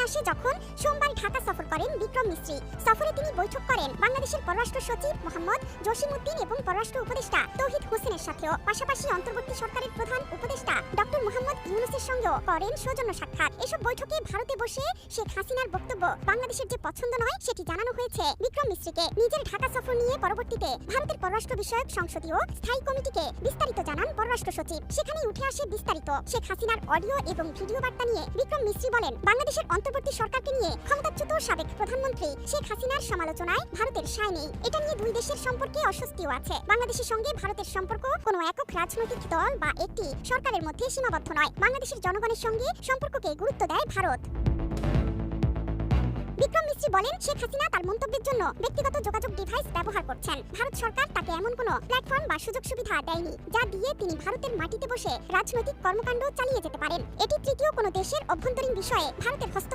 আসে যখন সোমবার ঢাকা সফর করেন বিক্রম মিস্ত্রি। সফরে তিনি বৈঠক করেন বাংলাদেশের পররাষ্ট্র সচিব মোহাম্মদ জসিমউদ্দিন এবং পররাষ্ট্র উপদেষ্টা তৌহিদ হোসেনের সাথেও। পাশাপাশি অন্তর্বর্তী সরকারের প্রধান উপদেষ্টা ডক্টর মোহাম্মদ ইউনূসের সঙ্গেও করেন সৌজন্য সাক্ষাৎ। এসব বৈঠকে ভারতে বসে শেখ হাসিনার বক্তব্য বাংলাদেশের যে পছন্দ নয় সেটি জানানো হয়েছে বিক্রম মিস্ত্রিকে। নিজের ঢাকা সফর নিয়ে পরবর্তীতে ভারতের পররাষ্ট্র বিষয়ক সংসদীয় স্থায়ী কমিটিকে বিস্তারিত জানান পররাষ্ট্র সচিব। সেখানেই উঠে আসে বিস্তারিত শেখ হাসিনার অডিও এবং ভিডিও বার্তা নিয়ে। বিক্রম মিস্ত্রি বলেন, বাংলাদেশের অন্তর্বর্তী সরকারকে নিয়ে ক্ষমতাচ্যুত সাবেক প্রধানমন্ত্রী শেখ হাসিনার সমালোচনায় ভারতের সায় নেই। এটা নিয়ে দুই দেশের সম্পর্কে অস্বস্তিও আছে। বাংলাদেশের সঙ্গে ভারতের সম্পর্ক কোনো একক রাজনৈতিক দল বা একটি সরকারের মধ্যে সীমাবদ্ধ নয়। বাংলাদেশের জনগণের সঙ্গে সম্পর্ককে গুরুত্ব দেয় ভারত। বিক্রম মিস্ত্রি বলেন, শেখ হাসিনা তার মন্তব্যের জন্য ব্যক্তিগত যোগাযোগ ডিভাইস ব্যবহার করছেন। ভারত সরকার তাকে এমন কোনো প্ল্যাটফর্ম বা সুযোগ সুবিধা দেয়নি যা দিয়ে তিনি ভারতের মাটিতে বসে রাজনৈতিক কর্মকাণ্ড চালিয়ে যেতে পারেন। এটি তৃতীয় কোনো দেশের অভ্যন্তরীণ বিষয়ে ভারতের হস্তক্ষেপ